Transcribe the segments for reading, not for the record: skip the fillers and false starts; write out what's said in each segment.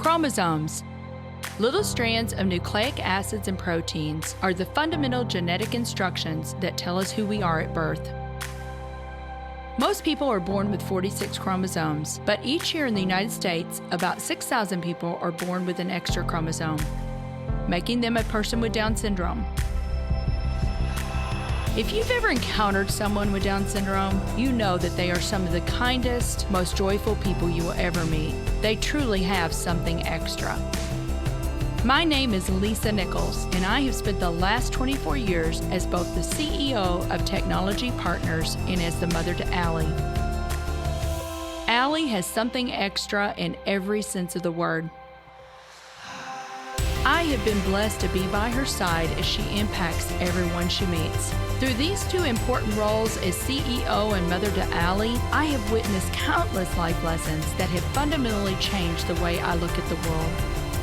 Chromosomes. Little strands of nucleic acids and proteins are the fundamental genetic instructions that tell us who we are at birth. Most people are born with 46 chromosomes, but each year in the United States, about 6,000 people are born with an extra chromosome, making them a person with Down syndrome. If you've ever encountered someone with Down syndrome, you know that they are some of the kindest, most joyful people you will ever meet. They truly have something extra. My name is Lisa Nichols, and I have spent the last 24 years as both the CEO of Technology Partners and as the mother to Allie. Allie has something extra in every sense of the word. I have been blessed to be by her side as she impacts everyone she meets. Through these two important roles as CEO and mother to Allie, I have witnessed countless life lessons that have fundamentally changed the way I look at the world.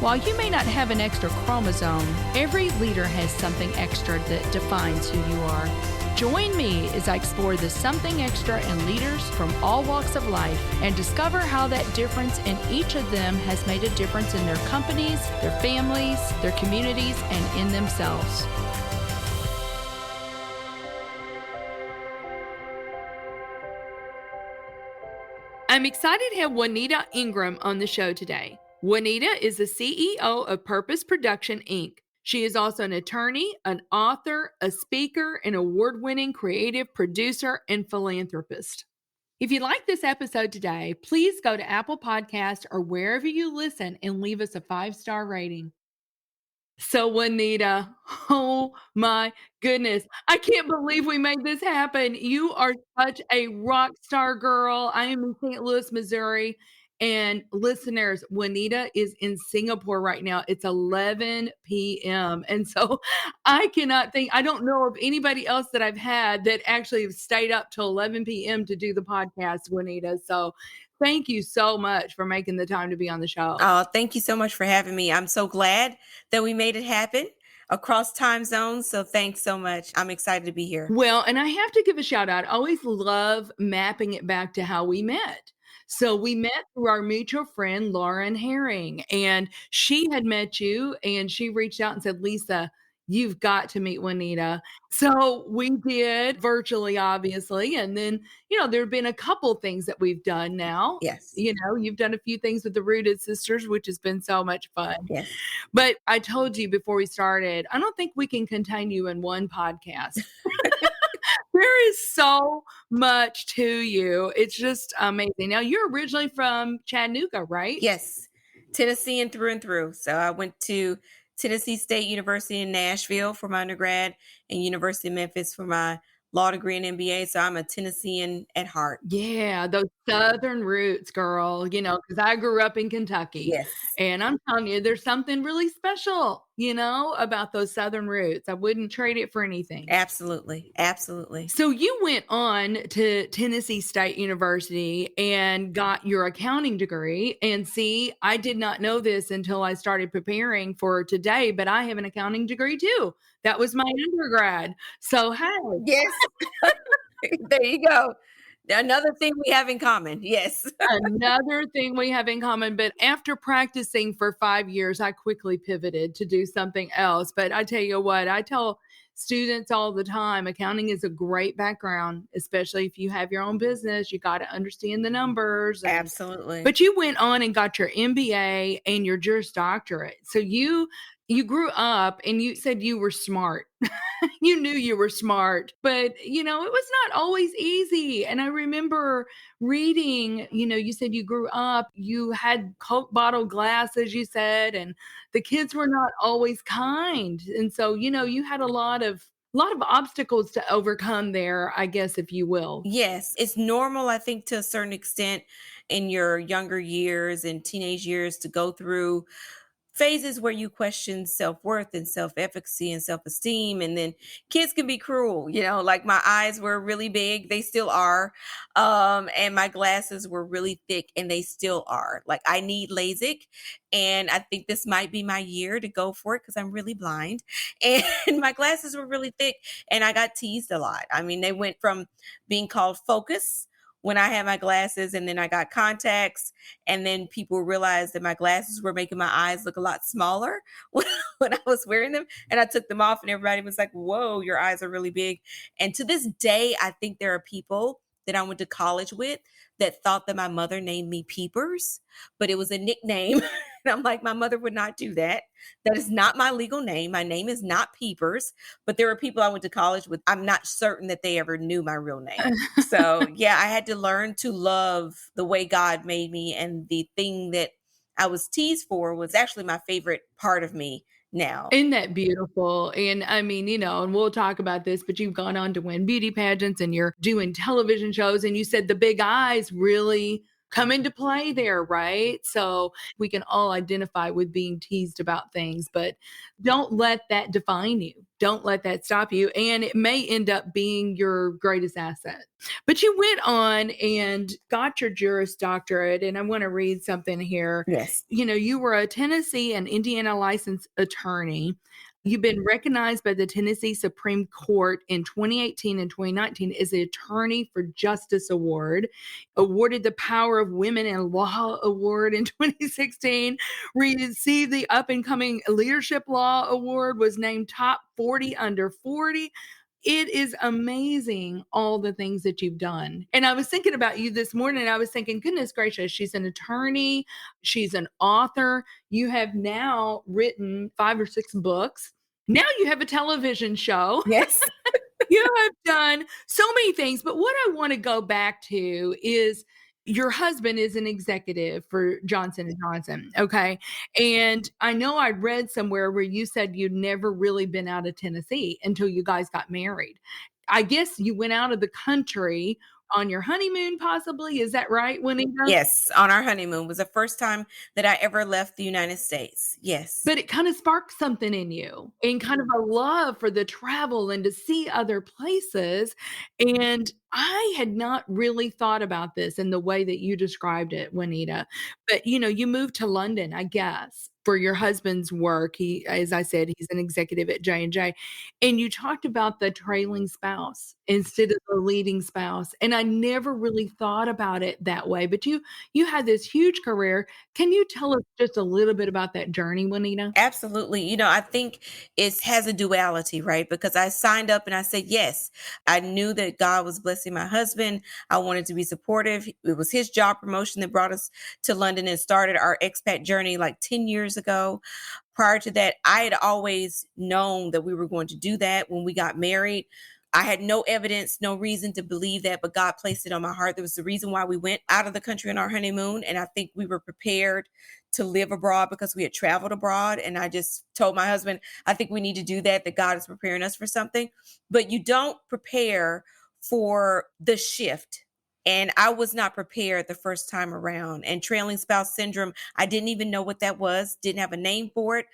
While you may not have an extra chromosome, every leader has something extra that defines who you are. Join me as I explore the something extra in leaders from all walks of life and discover how that difference in each of them has made a difference in their companies, their families, their communities, and in themselves. I'm excited to have Juanita Ingram on the show today. Juanita is the CEO of Purpose Production, Inc. She is also an attorney, an author, a speaker, an award-winning creative producer, and philanthropist. If you like this episode today, please go to Apple Podcasts or wherever you listen and leave us a 5-star rating. So Juanita, oh my goodness, I can't believe we made this happen. You are such a rock star girl. I am in St. Louis, Missouri. And listeners, Juanita is in Singapore right now. It's 11 p.m. And so I don't know of anybody else that I've had that actually have stayed up till 11 p.m. to do the podcast, Juanita. So thank you so much for making the time to be on the show. Oh, thank you so much for having me. I'm so glad that we made it happen across time zones. So thanks so much. I'm excited to be here. Well, and I have to give a shout out. I always love mapping it back to how we met. So we met through our mutual friend, Lauren Herring, and she had met you and she reached out and said, Lisa, you've got to meet Juanita. So we did virtually, obviously. And then, there have been a couple things that we've done now. Yes. You've done a few things with the Rooted Sisters, which has been so much fun. Yes. But I told you before we started, I don't think we can contain you in one podcast. There is so much to you. It's just amazing. Now, you're originally from Chattanooga, right? Yes. Tennessean through and through. So I went to Tennessee State University in Nashville for my undergrad and University of Memphis for my law degree and MBA. So I'm a Tennessean at heart. Yeah, those Southern roots, girl, because I grew up in Kentucky. Yes. And I'm telling you, there's something really special, about those Southern roots. I wouldn't trade it for anything. Absolutely. Absolutely. So you went on to Tennessee State University and got your accounting degree. And see, I did not know this until I started preparing for today, but I have an accounting degree too. That was my undergrad. So, hey. Yes. There you go. Another thing we have in common. Yes. Another thing we have in common. But after practicing for 5 years, I quickly pivoted to do something else. But I tell you what, I tell students all the time, accounting is a great background, especially if you have your own business. You got to understand the numbers. Absolutely. But you went on and got your MBA and your Juris Doctorate. So you grew up and you said you were smart. You knew you were smart, but it was not always easy. And I remember reading, you said you grew up, you had Coke bottle glasses, you said, and the kids were not always kind. And so, you had a lot of obstacles to overcome there, I guess, if you will. Yes, it's normal, I think, to a certain extent in your younger years and teenage years to go through phases where you question self-worth and self-efficacy and self-esteem. And then kids can be cruel, like my eyes were really big. They still are. And my glasses were really thick and they still are. Like I need LASIK. And I think this might be my year to go for it because I'm really blind. And my glasses were really thick and I got teased a lot. I mean, they went from being called Focus when I had my glasses and then I got contacts, and then people realized that my glasses were making my eyes look a lot smaller when I was wearing them. And I took them off, and everybody was like, whoa, your eyes are really big. And to this day, I think there are people that I went to college with that thought that my mother named me Peepers, but it was a nickname. And I'm like, my mother would not do that. That is not my legal name. My name is not Peepers. But there were people I went to college with. I'm not certain that they ever knew my real name. So, yeah, I had to learn to love the way God made me. And the thing that I was teased for was actually my favorite part of me now. Isn't that beautiful? And I mean, and we'll talk about this, but you've gone on to win beauty pageants and you're doing television shows. And you said the big eyes really come into play there, right? So we can all identify with being teased about things, but don't let that define you. Don't let that stop you. And it may end up being your greatest asset. But you went on and got your Juris Doctorate. And I want to read something here. Yes. You were a Tennessee and Indiana licensed attorney. You've been recognized by the Tennessee Supreme Court in 2018 and 2019 as the Attorney for Justice Award, awarded the Power of Women in Law Award in 2016, received the Up and Coming Leadership Law Award, was named top 40 under 40. It is amazing all the things that you've done. And I was thinking about you this morning. I was thinking, goodness gracious, she's an attorney, she's an author. You have now written 5 or 6 books. Now you have a television show. Yes. You have done so many things, but what I want to go back to is your husband is an executive for Johnson and Johnson, okay? And I know I read somewhere where you said you'd never really been out of Tennessee until you guys got married. I guess you went out of the country on your honeymoon possibly, is that right, Juanita? Yes, on our honeymoon was the first time that I ever left the United States. Yes. But it kind of sparked something in you and kind of a love for the travel and to see other places. And I had not really thought about this in the way that you described it, Juanita. But you moved to London, I guess, for your husband's work. He, as I said, he's an executive at J&J. And you talked about the trailing spouse instead of the leading spouse. And I never really thought about it that way. But you had this huge career. Can you tell us just a little bit about that journey, Juanita? Absolutely. I think it has a duality, right? Because I signed up and I said yes. I knew that God was blessing my husband. I wanted to be supportive. It was his job promotion that brought us to London and started our expat journey like 10 years ago. Prior to that, I had always known that we were going to do that when we got married. I had no evidence, no reason to believe that, but God placed it on my heart. There was the reason why we went out of the country on our honeymoon. And I think we were prepared to live abroad because we had traveled abroad. And I just told my husband, I think we need to do that God is preparing us for something. But you don't prepare for the shift. And I was not prepared the first time around. And trailing spouse syndrome, I didn't even know what that was, didn't have a name for it.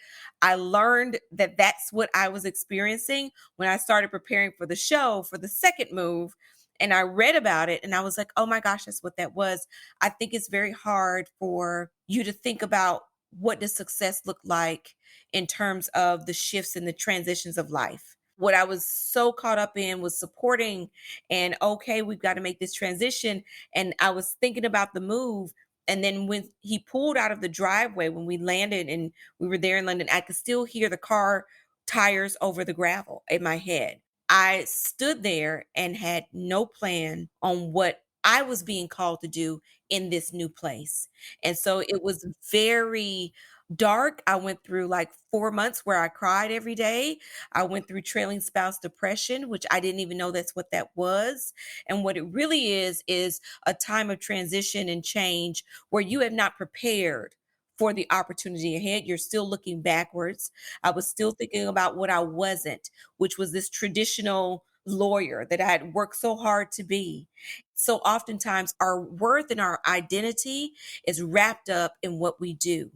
I learned that that's what I was experiencing when I started preparing for the show for the second move. And I read about it and I was like, oh my gosh, that's what that was. I think it's very hard for you to think about what does success look like in terms of the shifts and the transitions of life. What I was so caught up in was supporting and okay, we've got to make this transition. And I was thinking about the move. And then when he pulled out of the driveway, when we landed and we were there in London, I could still hear the car tires over the gravel in my head. I stood there and had no plan on what I was being called to do in this new place. And so it was very dark. I went through like 4 months where I cried every day. I went through trailing spouse depression, which I didn't even know that's what that was. And what it really is a time of transition and change where you have not prepared for the opportunity ahead. You're still looking backwards. I was still thinking about what I wasn't, which was this traditional lawyer that I had worked so hard to be. So oftentimes our worth and our identity is wrapped up in what we do.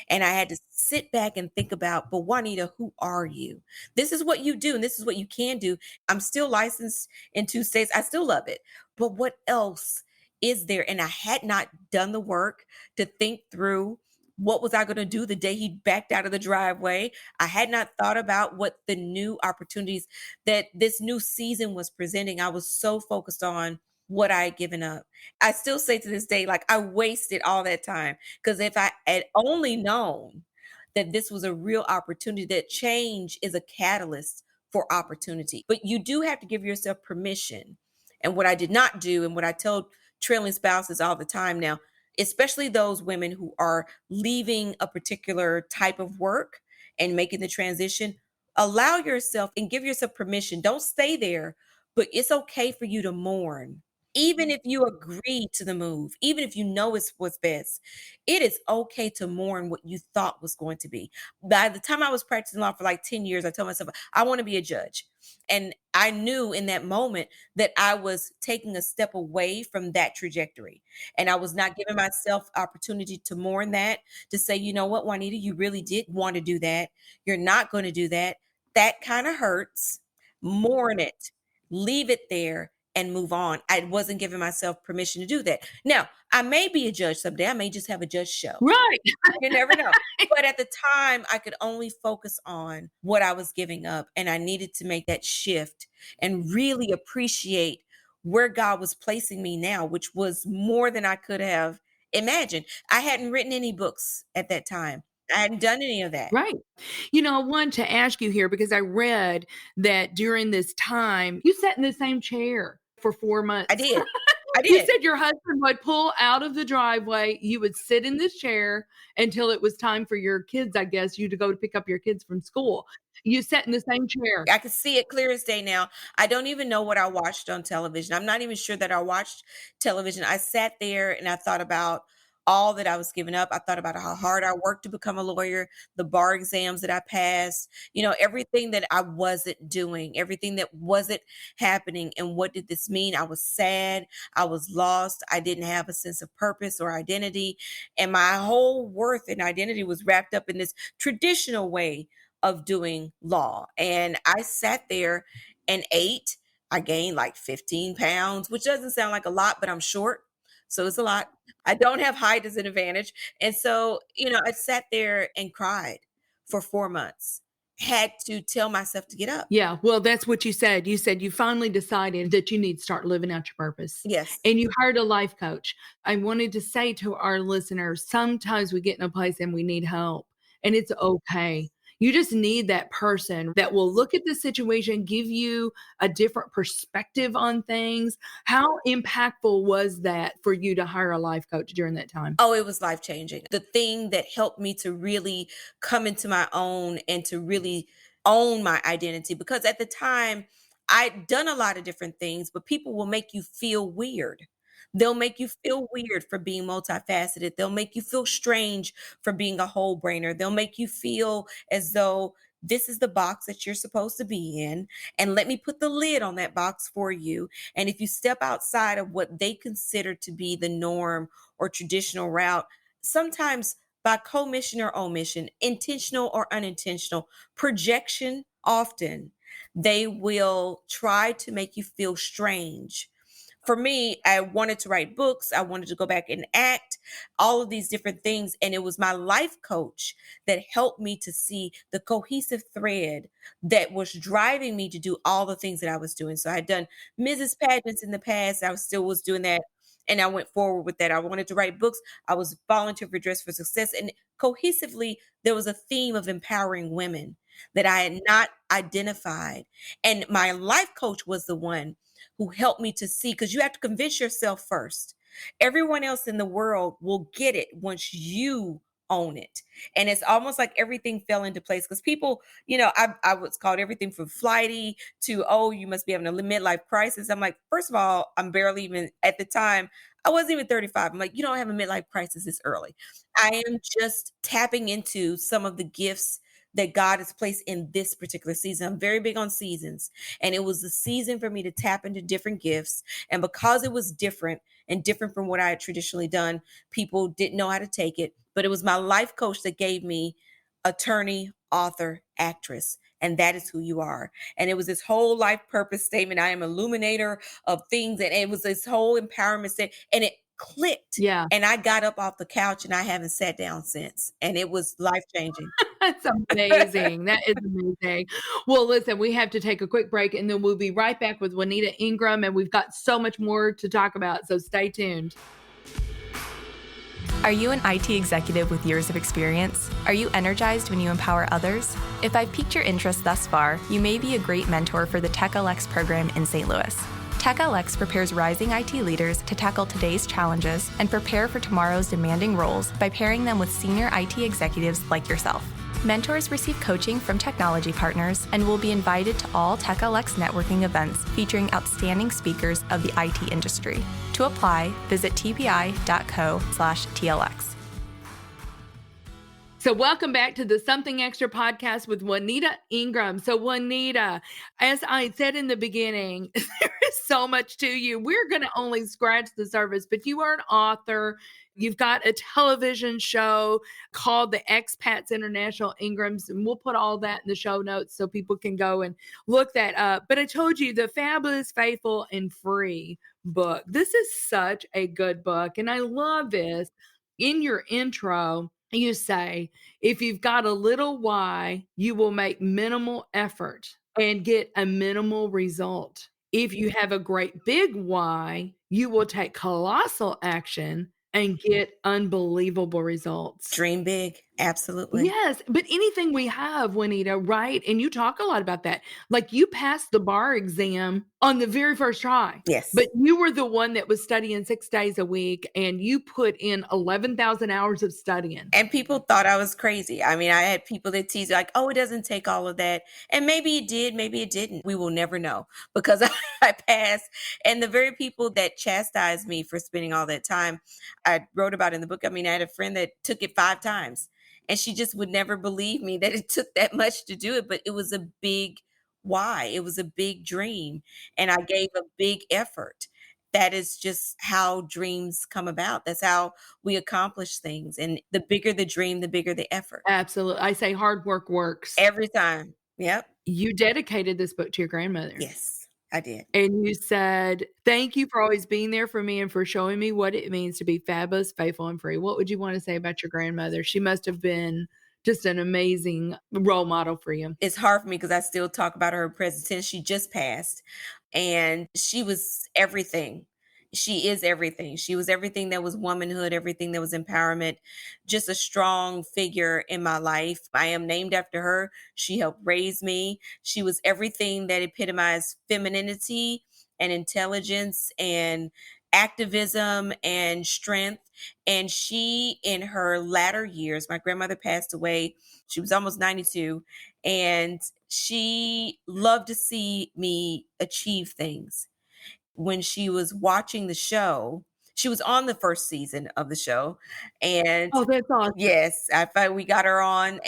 And I had to sit back and think about, but Juanita, who are you? This is what you do, and this is what you can do. I'm still licensed in 2 states. I still love it. But what else is there? And I had not done the work to think through what was I going to do the day he backed out of the driveway. I had not thought about what the new opportunities that this new season was presenting. I was so focused on what I had given up. I still say to this day, like, I wasted all that time, because if I had only known that this was a real opportunity, that change is a catalyst for opportunity. But you do have to give yourself permission. And what I did not do, and what I tell trailing spouses all the time now, especially those women who are leaving a particular type of work and making the transition, allow yourself and give yourself permission. Don't stay there, but it's okay for you to mourn. Even if you agree to the move, even if you know it's what's best, it is okay to mourn what you thought was going to be. By the time I was practicing law for like 10 years, I told myself, I want to be a judge. And I knew in that moment that I was taking a step away from that trajectory. And I was not giving myself opportunity to mourn that, to say, you know what, Juanita, you really did want to do that. You're not going to do that. That kind of hurts. Mourn it, leave it there, and move on. I wasn't giving myself permission to do that. Now, I may be a judge someday. I may just have a judge show. Right. You never know. But at the time, I could only focus on what I was giving up. And I needed to make that shift and really appreciate where God was placing me now, which was more than I could have imagined. I hadn't written any books at that time. I hadn't done any of that. Right. I wanted to ask you here because I read that during this time, you sat in the same chair for 4 I months. did. I You did. said your husband would pull out of the driveway, you would sit in this chair until it was time for your kids, I guess, you to go to pick up your kids from school. You sat in the same chair. I can see it clear as day now. I don't even know what I watched on television. I'm not even sure that I watched television. I sat there and I thought about all that I was giving up. I thought about how hard I worked to become a lawyer, the bar exams that I passed, everything that I wasn't doing, everything that wasn't happening. And what did this mean? I was sad. I was lost. I didn't have a sense of purpose or identity. And my whole worth and identity was wrapped up in this traditional way of doing law. And I sat there and ate. I gained like 15 pounds, which doesn't sound like a lot, but I'm short. So it's a lot. I don't have height as an advantage. And so, I sat there and cried for 4 months, had to tell myself to get up. Yeah, well, that's what you said. You said you finally decided that you need to start living out your purpose, Yes. and you hired a life coach. I wanted to say to our listeners, sometimes we get in a place and we need help, and it's okay. You just need that person that will look at the situation, give you a different perspective on things. How impactful was that for you to hire a life coach during that time? Oh, it was life changing. The thing that helped me to really come into my own and to really own my identity, because at the time I'd done a lot of different things, but people will make you feel weird. They'll make you feel weird for being multifaceted. They'll make you feel strange for being a whole brainer. They'll make you feel as though this is the box that you're supposed to be in. And let me put the lid on that box for you. And if you step outside of what they consider to be the norm or traditional route, sometimes by commission or omission, intentional or unintentional, projection, often they will try to make you feel strange. For me, I wanted to write books. I wanted to go back and act, all of these different things. And it was my life coach that helped me to see the cohesive thread that was driving me to do all the things that I was doing. So I had done Mrs. Pageants in the past. Still was doing that. And I went forward with that. I wanted to write books. I was volunteer for Dress for Success. And cohesively, there was a theme of empowering women that I had not identified. And my life coach was the one who helped me to see, because you have to convince yourself first. Everyone else in the world will get it once you own it. And it's almost like everything fell into place, because people, I was called everything from flighty to, oh, you must be having a midlife crisis. I'm like, first of all, I'm barely even at the time. I wasn't even 35. I'm like, you don't have a midlife crisis this early. I am just tapping into some of the gifts that God has placed in this particular season. I'm very big on seasons. And it was the season for me to tap into different gifts. And because it was different and different from what I had traditionally done, people didn't know how to take it. But it was my life coach that gave me attorney, author, actress. And that is who you are. And it was this whole life purpose statement. I am illuminator of things. And it was this whole empowerment statement. And it clicked. Yeah. And I got up off the couch and I haven't sat down since. And it was life changing. That's amazing. That is amazing. Well, listen, we have to take a quick break and then we'll be right back with Juanita Ingram. And we've got so much more to talk about. So stay tuned. Are you an IT executive with years of experience? Are you energized when you empower others? If I've piqued your interest thus far, you may be a great mentor for the TechLX program in St. Louis. TechLX prepares rising IT leaders to tackle today's challenges and prepare for tomorrow's demanding roles by pairing them with senior IT executives like yourself. Mentors receive coaching from technology partners and will be invited to all TechLX networking events featuring outstanding speakers of the IT industry. To apply, visit tpi.co/TLX. So welcome back to the Something Extra podcast with Juanita Ingram. So Juanita, as I said in the beginning, there is so much to you. We're going to only scratch the surface, but you are an author. You've got a television show called the Expats International Ingrams, and we'll put all that in the show notes so people can go and look that up. But I told you the Fabulous, Faithful, and Free book. This is such a good book, and I love this. In your intro, you say, if you've got a little why, you will make minimal effort and get a minimal result. If you have a great big why, you will take colossal action and get unbelievable results. Dream big. Absolutely. Yes, but anything we have, Juanita, right? And you talk a lot about that. Like you passed the bar exam on the very first try. Yes. But you were the one that was studying 6 days a week and you put in 11,000 hours of studying. And people thought I was crazy. I mean, I had people that tease like, oh, it doesn't take all of that. And maybe it did, maybe it didn't. We will never know because I passed. And the very people that chastised me for spending all that time, I wrote about in the book. I mean, I had a friend that took it 5 times and she just would never believe me that it took that much to do it. But it was a big why. It was a big dream. And I gave a big effort. That is just how dreams come about. That's how we accomplish things. And the bigger the dream, the bigger the effort. Absolutely. I say hard work works. Every time. Yep. You dedicated this book to your grandmother. Yes, I did. And you said, thank you for always being there for me and for showing me what it means to be fabulous, faithful, and free. What would you want to say about your grandmother? She must have been just an amazing role model for you. It's hard for me because I still talk about her present tense. She just passed and she was everything. She is everything. She was everything that was womanhood, everything that was empowerment, just a strong figure in my life. I am named after her. She helped raise me. She was everything that epitomized femininity and intelligence and activism and strength. And she, in her latter years, my grandmother passed away. She was almost 92. And she loved to see me achieve things. When she was watching the show, she was on the first season of the show. And Oh, that's awesome. yes, I thought we got her on.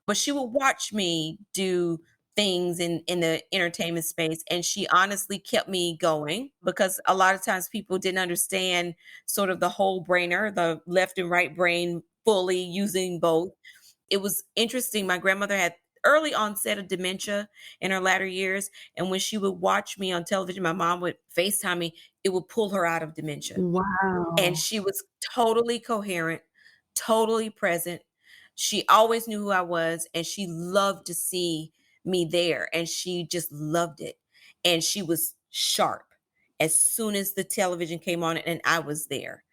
But she would watch me do things in the entertainment space. And she honestly kept me going because a lot of times people didn't understand sort of the whole brainer, the left and right brain fully using both. It was interesting. My grandmother had early onset of dementia in her latter years. And when she would watch me on television, my mom would FaceTime me, it would pull her out of dementia. Wow. And she was totally coherent, totally present. She always knew who I was and she loved to see me there and she just loved it. And she was sharp as soon as the television came on and I was there.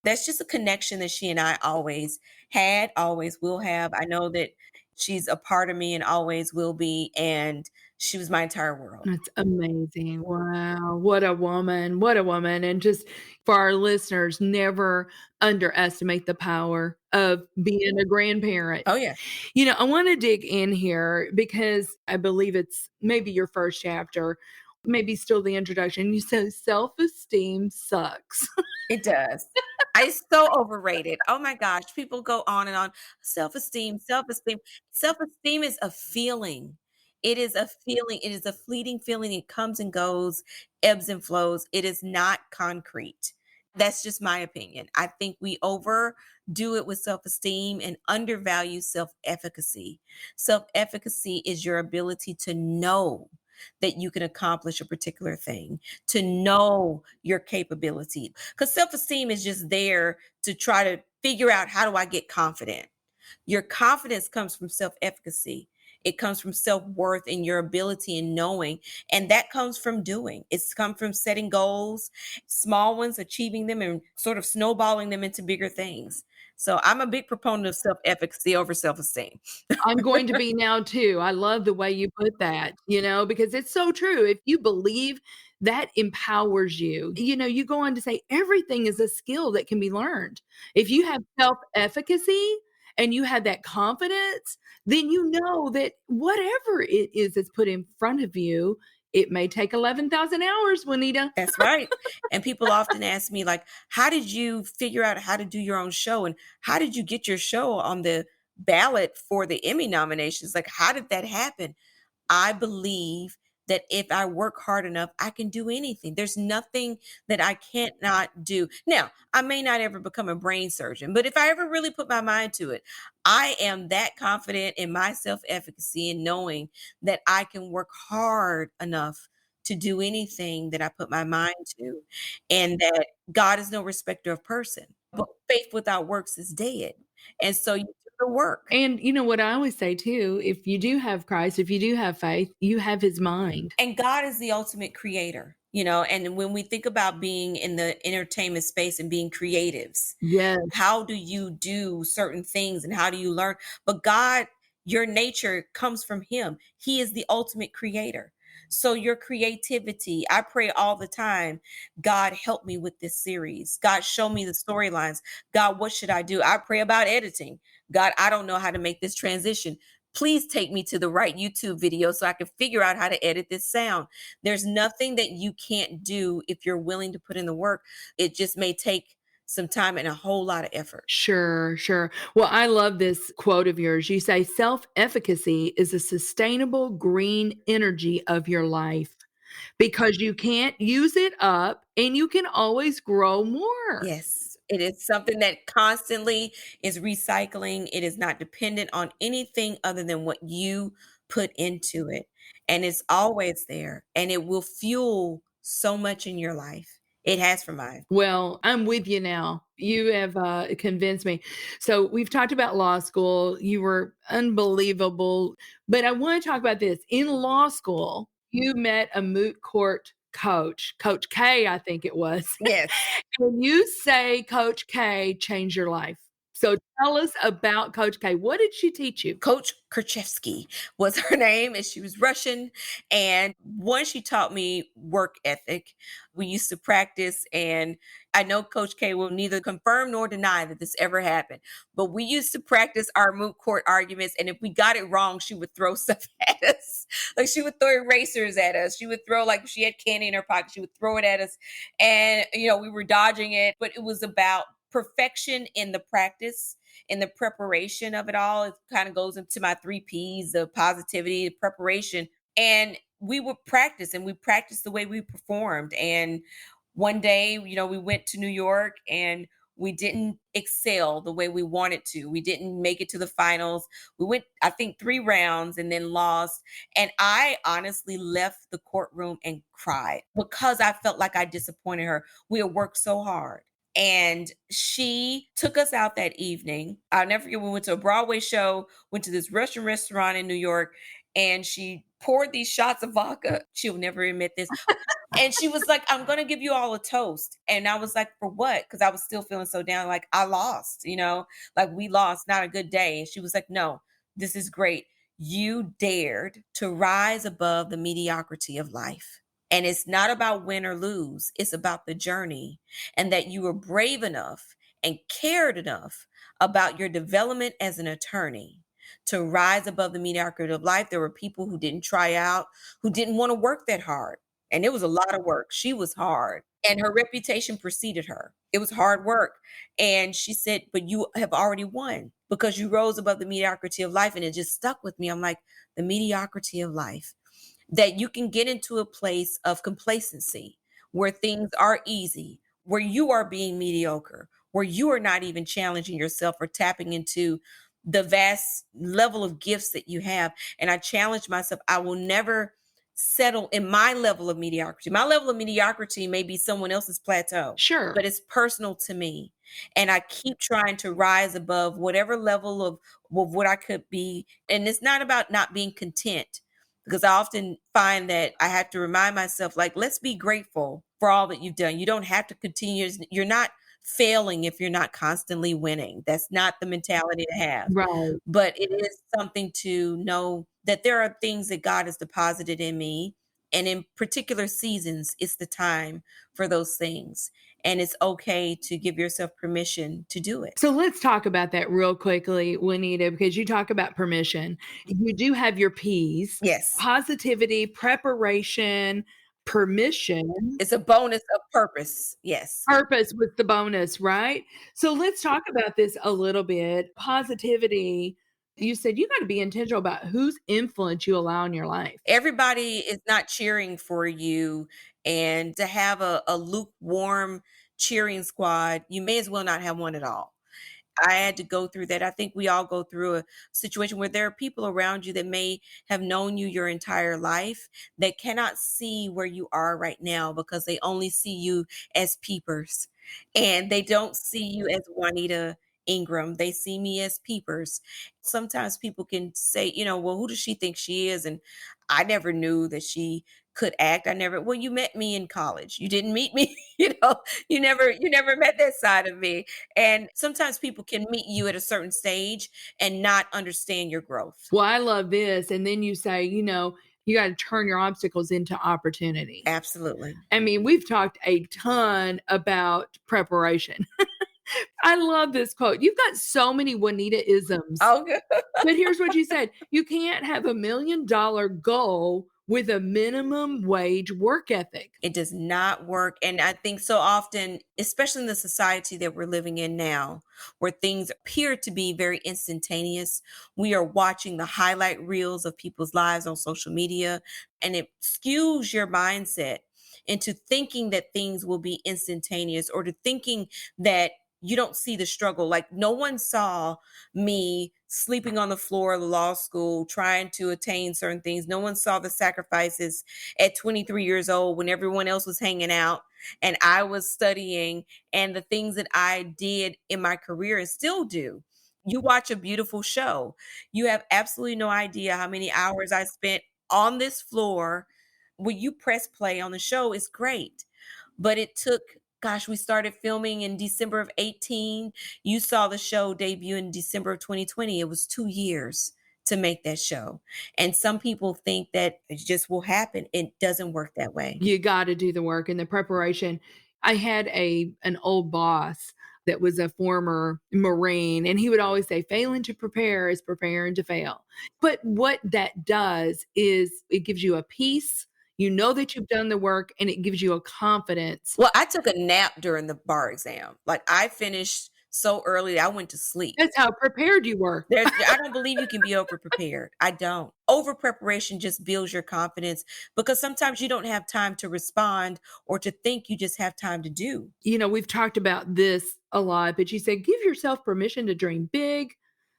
That's just a connection that she and I always had, always will have. I know that she's a part of me and always will be. And she was my entire world. That's amazing. Wow. What a woman. What a woman. And just for our listeners, never underestimate the power of being a grandparent. Oh, yeah. You know, I want to dig in here because I believe it's maybe your first chapter, maybe still the introduction. You said self-esteem sucks. It does. It's so overrated. Oh my gosh. People go on and on. Self-esteem, self-esteem. Self-esteem is a feeling. It is a feeling. It is a fleeting feeling. It comes and goes, ebbs and flows. It is not concrete. That's just my opinion. I think we overdo it with self-esteem and undervalue self-efficacy. Self-efficacy is your ability to know that you can accomplish a particular thing, to know your capability. Because self-esteem is just there to try to figure out how do I get confident? Your confidence comes from self-efficacy. It comes from self-worth and your ability in knowing. And that comes from doing. It's come from setting goals, small ones, achieving them, and sort of snowballing them into bigger things. So I'm a big proponent of self-efficacy over self-esteem. I'm going to be now too. I love the way you put that, because it's so true. If you believe, that empowers you. You go on to say everything is a skill that can be learned. If you have self-efficacy and you have that confidence, then you know that whatever it is that's put in front of you, it may take 11,000 hours, Juanita. That's right. And people often ask me, like, how did you figure out how to do your own show? And how did you get your show on the ballot for the Emmy nominations? Like, how did that happen? I believe that if I work hard enough, I can do anything. There's nothing that I can't not do. Now, I may not ever become a brain surgeon, but if I ever really put my mind to it, I am that confident in my self-efficacy and knowing that I can work hard enough to do anything that I put my mind to, and that God is no respecter of person. But faith without works is dead. And so you do the work. And you know what I always say too, if you do have Christ, if you do have faith, you have his mind. And God is the ultimate creator, and when we think about being in the entertainment space and being creatives, Yes. how do you do certain things and how do you learn? But God, your nature comes from him. He is the ultimate creator. So your creativity, I pray all the time, God, help me with this series. God, show me the storylines. God, what should I do? I pray about editing. God, I don't know how to make this transition. Please take me to the right YouTube video so I can figure out how to edit this sound. There's nothing that you can't do if you're willing to put in the work. It just may take some time and a whole lot of effort. Sure, sure. Well, I love this quote of yours. You say self-efficacy is a sustainable green energy of your life because you can't use it up and you can always grow more. Yes, it is something that constantly is recycling. It is not dependent on anything other than what you put into it. And it's always there and it will fuel so much in your life. It has for mine. Well, I'm with you now. You have convinced me. So we've talked about law school. You were unbelievable. But I want to talk about this. In law school, you met a moot court coach, Coach K, I think it was. Yes. And you say Coach K changed your life. So tell us about Coach K. What did she teach you? Coach Kerchevsky was her name, and she was Russian. And one, she taught me work ethic. We used to practice, and I know Coach K will neither confirm nor deny that this ever happened. But we used to practice our moot court arguments, and if we got it wrong, she would throw stuff at us. Like she would throw erasers at us. She would throw, like, if she had candy in her pocket, she would throw it at us. And, we were dodging it, but it was about perfection in the practice, in the preparation of it all. It kind of goes into my 3 Ps of positivity, preparation. And we would practice and we practiced the way we performed. And one day, we went to New York and we didn't excel the way we wanted to. We didn't make it to the finals. We went, I think, 3 rounds and then lost. And I honestly left the courtroom and cried because I felt like I disappointed her. We had worked so hard. And she took us out that evening. I'll never forget, we went to a Broadway show, went to this Russian restaurant in New York, and she poured these shots of vodka. She'll never admit this. And she was like, I'm going to give you all a toast. And I was like, for what? Because I was still feeling so down. Like, I lost, like we lost, not a good day. And she was like, no, this is great. You dared to rise above the mediocrity of life. And it's not about win or lose. It's about the journey, and that you were brave enough and cared enough about your development as an attorney to rise above the mediocrity of life. There were people who didn't try out, who didn't want to work that hard. And it was a lot of work. She was hard, and her reputation preceded her. It was hard work. And she said, but you have already won because you rose above the mediocrity of life. And it just stuck with me. I'm like, the mediocrity of life. That you can get into a place of complacency where things are easy, where you are being mediocre, where you are not even challenging yourself or tapping into the vast level of gifts that you have. And I challenge myself, I will never settle in my level of mediocrity. My level of mediocrity may be someone else's plateau, Sure. but it's personal to me. And I keep trying to rise above whatever level of what I could be. And it's not about not being content, because I often find that I have to remind myself, like, let's be grateful for all that you've done. You don't have to continue. You're not failing if you're not constantly winning. That's not the mentality to have. Right. But it is something to know that there are things that God has deposited in me. And in particular seasons, it's the time for those things. And it's okay to give yourself permission to do it. So let's talk about that real quickly, Juanita, because you talk about permission. You do have your P's: Yes. positivity, preparation, permission. It's a bonus of purpose. Yes. Purpose with the bonus, right? So let's talk about this a little bit. Positivity, you said you got to be intentional about whose influence you allow in your life. Everybody is not cheering for you. And to have a lukewarm cheering squad, you may as well not have one at all. I had to go through that. I think we all go through a situation where there are people around you that may have known you your entire life that cannot see where you are right now because they only see you as peepers, and they don't see you as Juanita Ingram. They see me as peepers. Sometimes people can say, well, who does she think she is? And I never knew that she could act. Well, you met me in college. You didn't meet me, you never met that side of me. And sometimes people can meet you at a certain stage and not understand your growth. Well, I love this. And then you say, you got to turn your obstacles into opportunity. Absolutely. I mean, we've talked a ton about preparation. I love this quote. You've got so many Juanita-isms. Oh, good. But here's what you said. You can't have $1 million goal with a minimum wage work ethic. It does not work. And I think so often, especially in the society that we're living in now, where things appear to be very instantaneous, we are watching the highlight reels of people's lives on social media, and it skews your mindset into thinking that things will be instantaneous, or to thinking that you don't see the struggle. Like, no one saw me sleeping on the floor of the law school, trying to attain certain things. No one saw the sacrifices at 23 years old when everyone else was hanging out and I was studying, and the things that I did in my career and still do. You watch a beautiful show. You have absolutely no idea how many hours I spent on this floor. When you press play on the show, it's great. But it took, gosh, we started filming in December of 18. You saw the show debut in December of 2020. It was 2 years to make that show. And some people think that it just will happen. It doesn't work that way. You got to do the work and the preparation. I had an old boss that was a former Marine, and he would always say, failing to prepare is preparing to fail. But what that does is it gives you a peace. You know that you've done the work, and it gives you a confidence. Well, I took a nap during the bar exam. Like, I finished so early that I went to sleep. That's how prepared you were. I don't believe you can be over prepared. I don't. Over preparation just builds your confidence, because sometimes you don't have time to respond or to think. You just have time to do. We've talked about this a lot, but you said give yourself permission to dream big.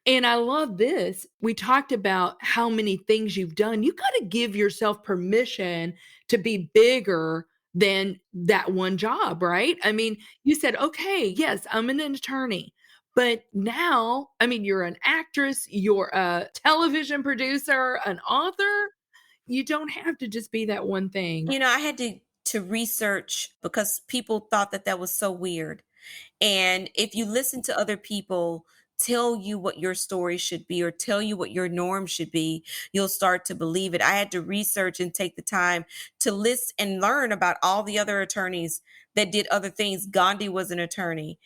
And I love this. We talked about how many things you've done. You got to give yourself permission to be bigger than that one job, right? I mean, you said, okay, yes, I'm an attorney. But now, I mean, you're an actress, you're a television producer, an author. You don't have to just be that one thing. I had to research, because people thought that was so weird. And if you listen to other people tell you what your story should be, or tell you what your norm should be, you'll start to believe it. I had to research and take the time to list and learn about all the other attorneys that did other things. Gandhi was an attorney.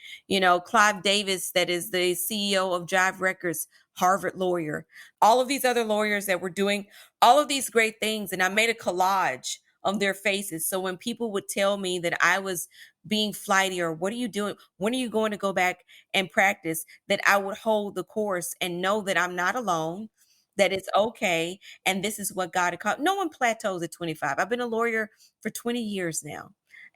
Clive Davis, that is the CEO of Jive Records, Harvard lawyer. All of these other lawyers that were doing all of these great things. And I made a collage of their faces. So when people would tell me that I was being flighty, or what are you doing? When are you going to go back and practice? That I would hold the course and know that I'm not alone, that it's okay. And this is what God had called. No one plateaus at 25. I've been a lawyer for 20 years now,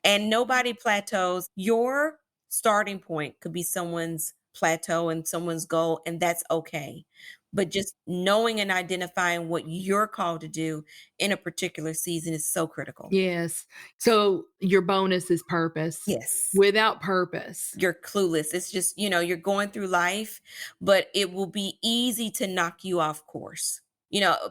and nobody plateaus. Your starting point could be someone's plateau and someone's goal, and that's okay. But just knowing and identifying what you're called to do in a particular season is so critical. Yes. So your bonus is purpose. Yes. Without purpose. You're clueless. It's just, you're going through life, but it will be easy to knock you off course.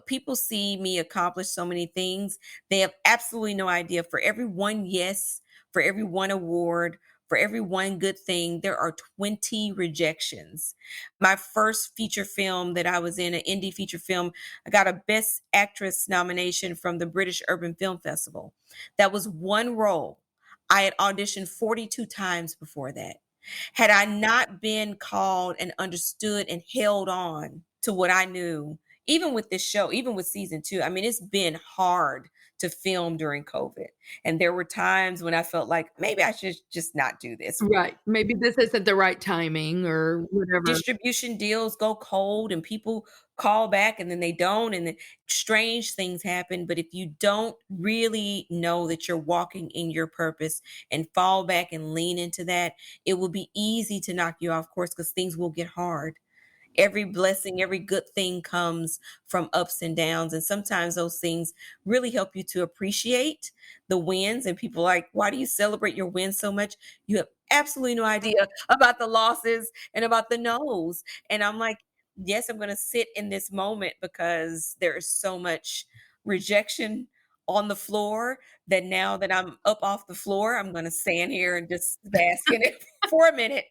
People see me accomplish so many things. They have absolutely no idea. For every one yes, for every one award, for every one good thing, there are 20 rejections. My first feature film that I was in, an indie feature film, I got a Best Actress nomination from the British Urban Film Festival. That was one role. I had auditioned 42 times before that. Had I not been called and understood and held on to what I knew, even with this show, even with season 2, I mean, it's been hard to film during COVID. And there were times when I felt like maybe I should just not do this. Right. Maybe this isn't the right timing or whatever. Distribution deals go cold and people call back and then they don't, and then strange things happen. But if you don't really know that you're walking in your purpose and fall back and lean into that, it will be easy to knock you off course because things will get hard. Every blessing, every good thing comes from ups and downs. And sometimes those things really help you to appreciate the wins. And people are like, why do you celebrate your wins so much? You have absolutely no idea about the losses and about the no's. And I'm like, yes, I'm going to sit in this moment because there is so much rejection on the floor that now that I'm up off the floor, I'm going to stand here and just bask in it for a minute.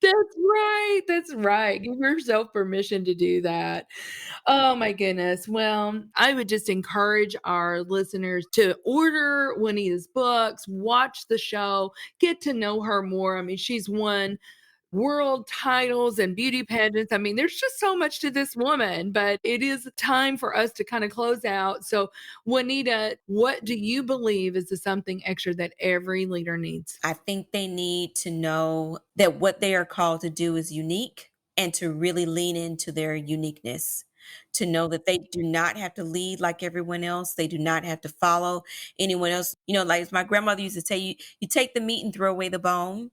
That's right. That's right. Give yourself permission to do that. Oh my goodness. Well, I would just encourage our listeners to order Juanita's books, watch the show, get to know her more. I mean, she's won world titles and beauty pageants. I mean, there's just so much to this woman, but it is time for us to kind of close out. So, Juanita, what do you believe is the something extra that every leader needs? I think they need to know that what they are called to do is unique and to really lean into their uniqueness. To know that they do not have to lead like everyone else. They do not have to follow anyone else. Like my grandmother used to tell you, you take the meat and throw away the bone.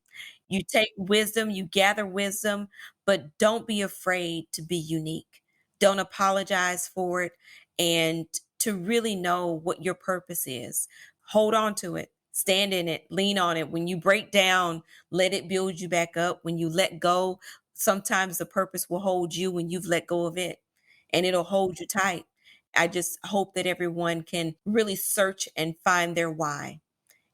You take wisdom, you gather wisdom, but don't be afraid to be unique. Don't apologize for it, and to really know what your purpose is. Hold on to it. Stand in it. Lean on it. When you break down, let it build you back up. When you let go, sometimes the purpose will hold you when you've let go of it, and it'll hold you tight. I just hope that everyone can really search and find their why.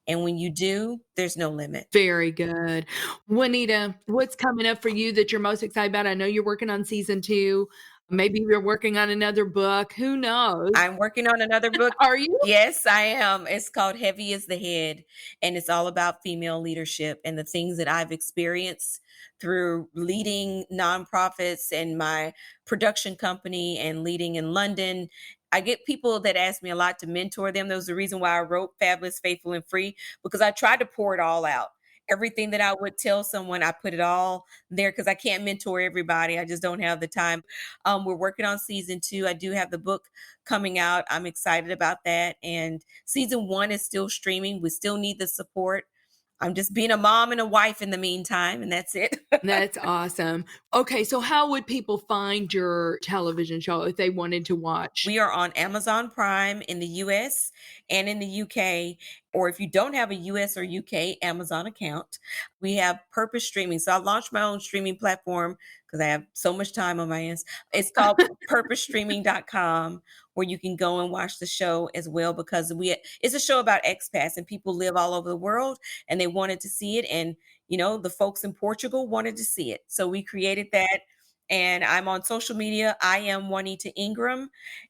And when you do, there's no limit. Very good. Juanita, what's coming up for you that you're most excited about? I know you're working on season 2. Maybe you're working on another book. Who knows? I'm working on another book. Are you? Yes, I am. It's called Heavy is the Head, and it's all about female leadership and the things that I've experienced through leading nonprofits and my production company and leading in London. I get people that ask me a lot to mentor them. That was the reason why I wrote Fabulous, Faithful, and Free, because I tried to pour it all out. Everything that I would tell someone, I put it all there because I can't mentor everybody. I just don't have the time. We're working on season 2. I do have the book coming out. I'm excited about that. And season 1 is still streaming. We still need the support. I'm just being a mom and a wife in the meantime, and that's it. That's awesome. Okay, so how would people find your television show if they wanted to watch? We are on Amazon Prime in the US and in the UK. Or if you don't have a US or UK Amazon account, we have Purpose Streaming. So I launched my own streaming platform because I have so much time on my hands. It's called purposestreaming.com, where you can go and watch the show as well, because it's a show about expats and people live all over the world and they wanted to see it. And, the folks in Portugal wanted to see it. So we created that. And I'm on social media. I am Juanita Ingram.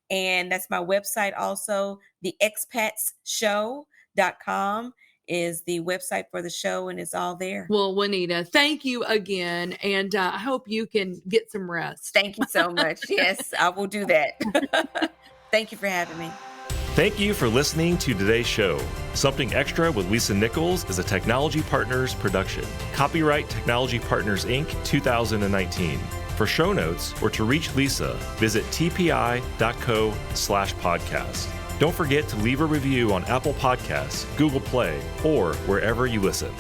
And that's my website also. The expatshow.com is the website for the show, and it's all there. Well, Juanita, thank you again. And I hope you can get some rest. Thank you so much. Yes, I will do that. Thank you for having me. Thank you for listening to today's show. Something Extra with Lisa Nichols is a Technology Partners production. Copyright Technology Partners, Inc. 2019. For show notes or to reach Lisa, visit tpi.co/podcast. Don't forget to leave a review on Apple Podcasts, Google Play, or wherever you listen.